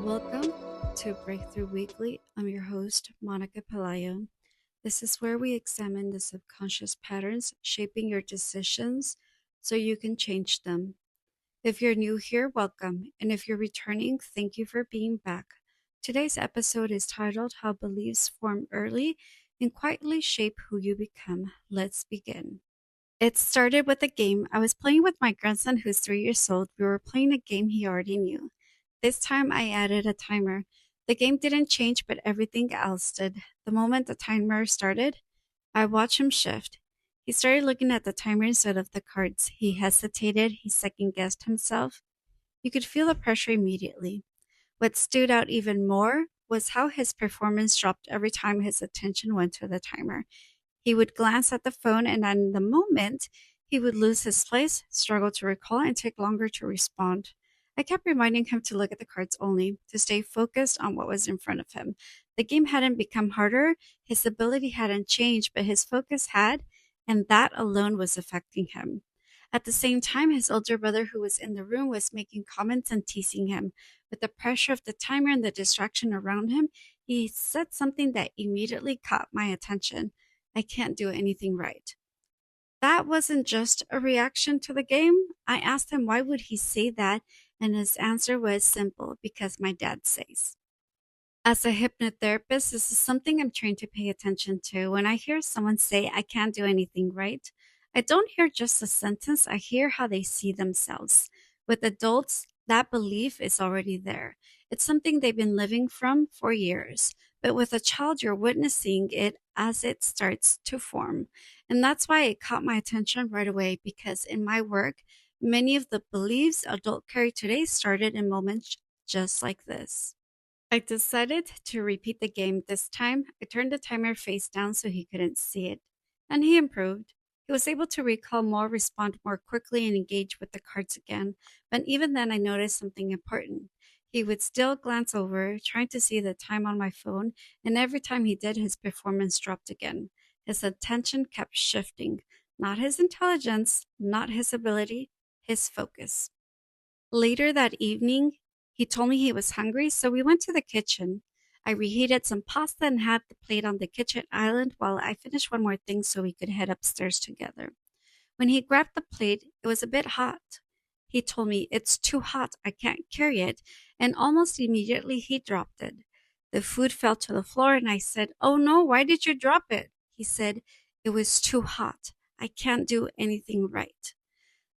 Welcome to Breakthrough Weekly. I'm your host, Monica Pelayo. This is where we examine the subconscious patterns shaping your decisions so you can change them. If you're new here, welcome. And if you're returning, thank you for being back. Today's episode is titled How Beliefs Form Early and Quietly Shape Who You Become. Let's begin. It started with a game. I was playing with my grandson, who's 3 years old. We were playing a game he already knew. This time I added a timer. The game didn't change, but everything else did. The moment the timer started, I watched him shift. He started looking at the timer instead of the cards. He hesitated. He second guessed himself. You could feel the pressure immediately. What stood out even more was how his performance dropped every time his attention went to the timer. He would glance at the phone, and in the moment, he would lose his place, struggle to recall, and take longer to respond. I kept reminding him to look at the cards only, to stay focused on what was in front of him. The game hadn't become harder, his ability hadn't changed, but his focus had, and that alone was affecting him. At the same time, his older brother, who was in the room, was making comments and teasing him. With the pressure of the timer and the distraction around him, he said something that immediately caught my attention. I can't do anything right. That wasn't just a reaction to the game. I asked him why would he say that, and his answer was simple, because my dad says. As a hypnotherapist, this is something I'm trained to pay attention to. When I hear someone say, I can't do anything right, I don't hear just a sentence, I hear how they see themselves. With adults, that belief is already there. It's something they've been living from for years. But with a child, you're witnessing it as it starts to form. And that's why it caught my attention right away, because in my work, many of the beliefs adults carry today started in moments just like this. I decided to repeat the game this time. I turned the timer face down so he couldn't see it, and he improved. He was able to recall more, respond more quickly, and engage with the cards again. But even then, I noticed something important. He would still glance over, trying to see the time on my phone, and every time he did, his performance dropped again. His attention kept shifting. Not his intelligence, not his ability, his focus. Later that evening, he told me he was hungry, so we went to the kitchen. I reheated some pasta and had the plate on the kitchen island while I finished one more thing so we could head upstairs together. When he grabbed the plate, it was a bit hot. He told me, It's too hot, I can't carry it, and almost immediately he dropped it. The food fell to the floor, and I said, Oh no, why did you drop it? He said, It was too hot. I can't do anything right.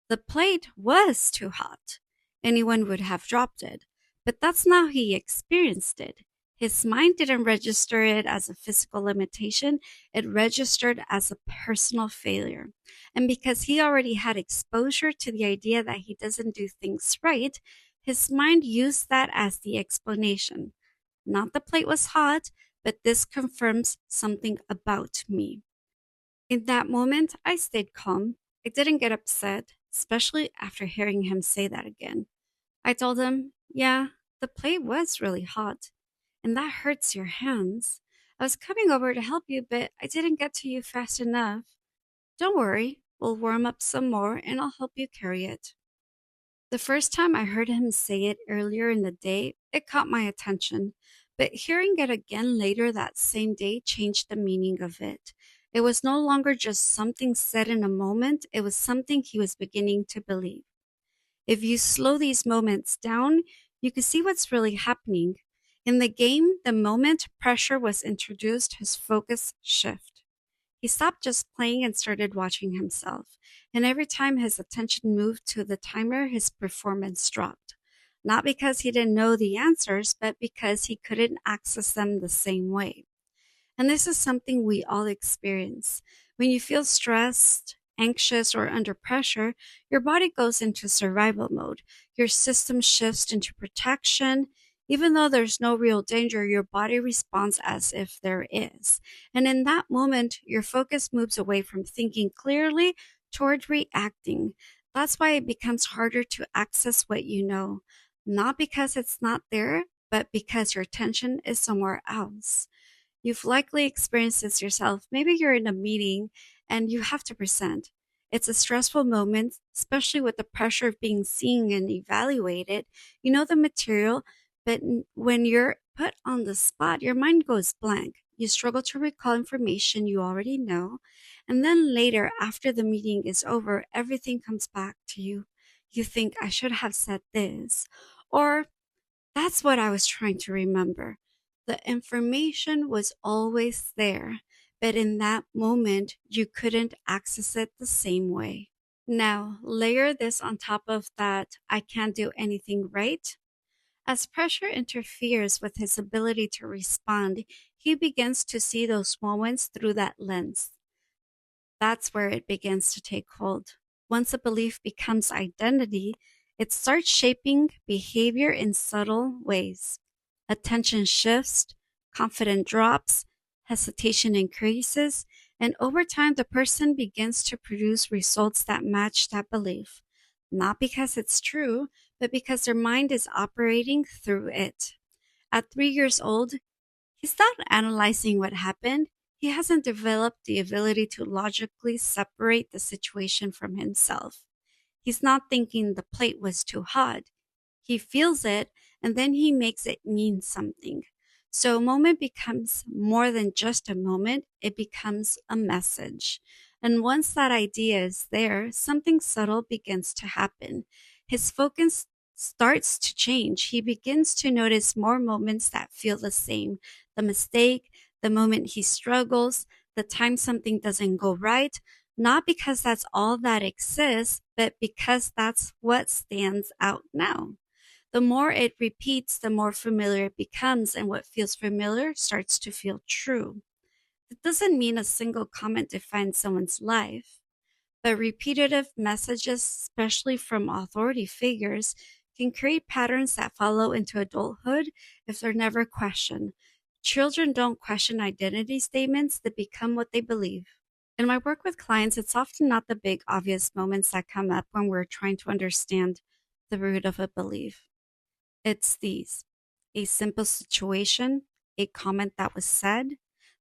The plate was too hot. Anyone would have dropped it. But that's not how he experienced it. His mind didn't register it as a physical limitation, it registered as a personal failure. And because he already had exposure to the idea that he doesn't do things right, his mind used that as the explanation. Not the plate was hot, but this confirms something about me. In that moment, I stayed calm. I didn't get upset, especially after hearing him say that again. I told him, Yeah, the plate was really hot, and that hurts your hands. I was coming over to help you, but I didn't get to you fast enough. Don't worry, we'll warm up some more and I'll help you carry it. The first time I heard him say it earlier in the day, it caught my attention, but hearing it again later that same day changed the meaning of it. It was no longer just something said in a moment, it was something he was beginning to believe. If you slow these moments down, you can see what's really happening. In the game, the moment pressure was introduced, his focus shifted. He stopped just playing and started watching himself. And every time his attention moved to the timer, his performance dropped. Not because he didn't know the answers, but because he couldn't access them the same way. And this is something we all experience. When you feel stressed, anxious, or under pressure, your body goes into survival mode. Your system shifts into protection. Even though there's no real danger, your body responds as if there is. And in that moment, your focus moves away from thinking clearly toward reacting. That's why it becomes harder to access what you know, not because it's not there, but because your attention is somewhere else. You've likely experienced this yourself. Maybe you're in a meeting and you have to present. It's a stressful moment, especially with the pressure of being seen and evaluated. You know the material, When you're put on the spot, your mind goes blank. You struggle to recall information you already know. And then later, after the meeting is over, everything comes back to you. You think, I should have said this. Or, that's what I was trying to remember. The information was always there, but in that moment, you couldn't access it the same way. Now, layer this on top of that I can't do anything right. As pressure interferes with his ability to respond, he begins to see those moments through that lens. That's where it begins to take hold. Once a belief becomes identity, it starts shaping behavior in subtle ways. Attention shifts, confidence drops, hesitation increases, and over time, the person begins to produce results that match that belief. Not because it's true, but because their mind is operating through it. At 3 years old, he's not analyzing what happened. He hasn't developed the ability to logically separate the situation from himself. He's not thinking the plate was too hot. He feels it and then he makes it mean something. So a moment becomes more than just a moment, it becomes a message. And once that idea is there, something subtle begins to happen. His focus starts to change. He begins to notice more moments that feel the same. The mistake, the moment he struggles, the time something doesn't go right, not because that's all that exists, but because that's what stands out now. The more it repeats, the more familiar it becomes, and what feels familiar starts to feel true. It doesn't mean a single comment defines someone's life, but repetitive messages, especially from authority figures, can create patterns that follow into adulthood if they're never questioned. Children don't question identity statements, they become what they believe. In my work with clients, it's often not the big, obvious moments that come up when we're trying to understand the root of a belief. It's these: a simple situation, a comment that was said,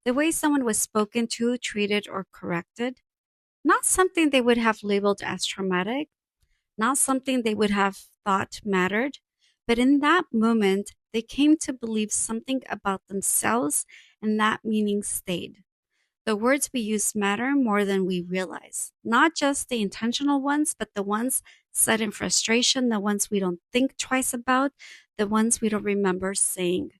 the way someone was spoken to, treated, or corrected, not something they would have labeled as traumatic, not something they would have thought mattered, but in that moment, they came to believe something about themselves, and that meaning stayed. The words we use matter more than we realize, not just the intentional ones, but the ones said in frustration, the ones we don't think twice about, the ones we don't remember saying.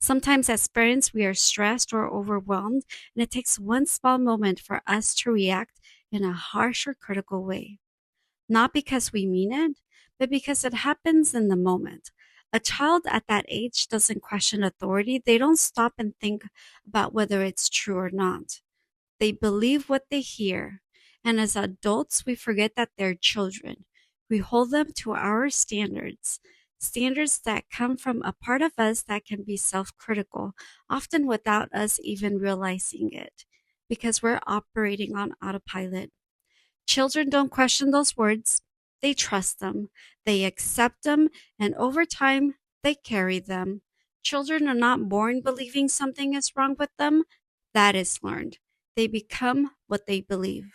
Sometimes as parents, we are stressed or overwhelmed, and it takes one small moment for us to react in a harsh or critical way. Not because we mean it, but because it happens in the moment. A child at that age doesn't question authority. They don't stop and think about whether it's true or not. They believe what they hear. And as adults, we forget that they're children. We hold them to our standards, standards that come from a part of us that can be self critical, often without us even realizing it, because we're operating on autopilot. Children don't question those words, they trust them, they accept them, and over time, they carry them. Children are not born believing something is wrong with them, that is learned. They become what they believe.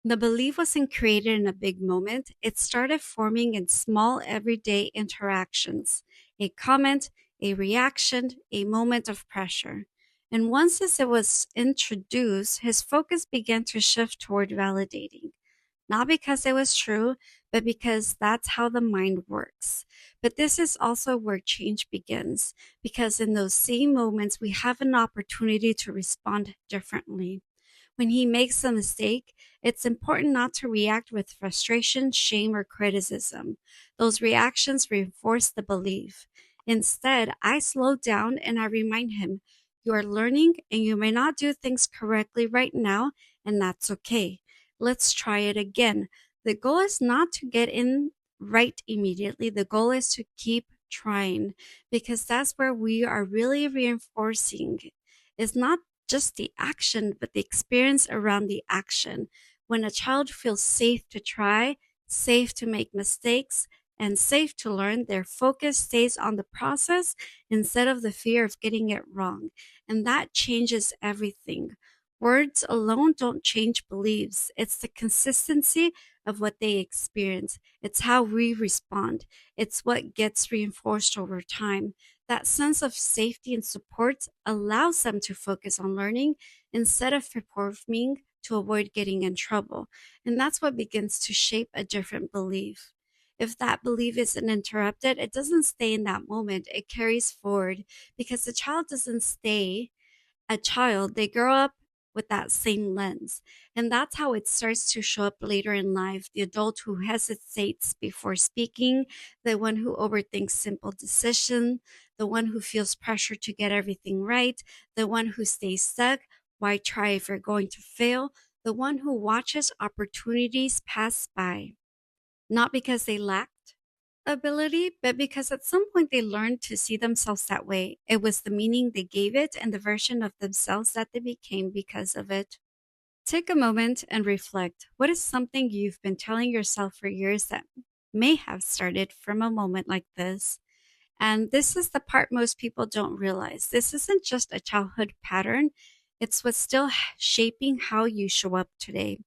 The belief wasn't created in a big moment, it started forming in small everyday interactions: a comment, a reaction, a moment of pressure. And once as it was introduced, his focus began to shift toward validating. Not because it was true, but because that's how the mind works. But this is also where change begins, because in those same moments, we have an opportunity to respond differently. When he makes a mistake, it's important not to react with frustration, shame, or criticism. Those reactions reinforce the belief. Instead, I slow down and I remind him, you are learning and you may not do things correctly right now, and that's okay. Let's try it again. The goal is not to get in right immediately. The goal is to keep trying, because that's where we are really reinforcing. It's not just the action, but the experience around the action. When a child feels safe to try, safe to make mistakes, and safe to learn, their focus stays on the process instead of the fear of getting it wrong. And that changes everything. Words alone don't change beliefs. It's the consistency of what they experience. It's how we respond. It's what gets reinforced over time. That sense of safety and support allows them to focus on learning instead of performing to avoid getting in trouble. And that's what begins to shape a different belief. If that belief isn't interrupted, it doesn't stay in that moment. It carries forward because the child doesn't stay a child, they grow up with that same lens. And that's how it starts to show up later in life. The adult who hesitates before speaking, the one who overthinks simple decision, the one who feels pressure to get everything right, the one who stays stuck. Why try if you're going to fail? The one who watches opportunities pass by, not because they lacked ability, but because at some point they learned to see themselves that way. It was the meaning they gave it and the version of themselves that they became because of it. Take a moment and reflect. What is something you've been telling yourself for years that may have started from a moment like this? And this is the part most people don't realize. This isn't just a childhood pattern, it's what's still shaping how you show up today.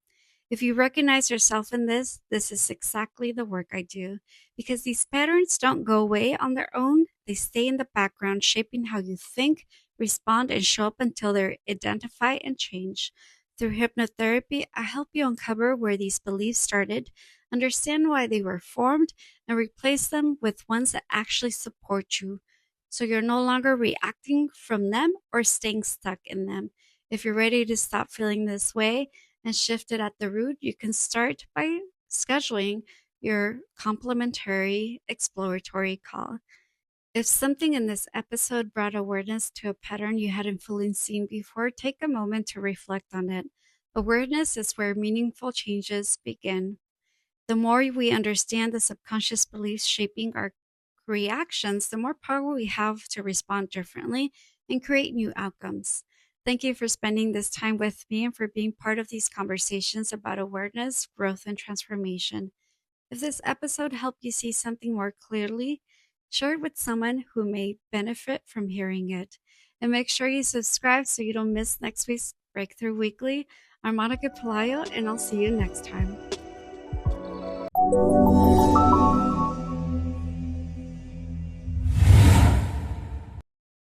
If you recognize yourself in this is exactly the work I do. Because these patterns don't go away on their own, they stay in the background, shaping how you think, respond, and show up until they're identified and change. Through hypnotherapy, I help you uncover where these beliefs started, understand why they were formed, and replace them with ones that actually support you. So you're no longer reacting from them or staying stuck in them. If you're ready to stop feeling this way, and shift it at the root, you can start by scheduling your complimentary exploratory call. If something in this episode brought awareness to a pattern you hadn't fully seen before, take a moment to reflect on it. Awareness is where meaningful changes begin. The more we understand the subconscious beliefs shaping our reactions, the more power we have to respond differently and create new outcomes. Thank you for spending this time with me and for being part of these conversations about awareness, growth, and transformation. If this episode helped you see something more clearly, share it with someone who may benefit from hearing it. And make sure you subscribe so you don't miss next week's Breakthrough Weekly. I'm Monica Pelayo, and I'll see you next time.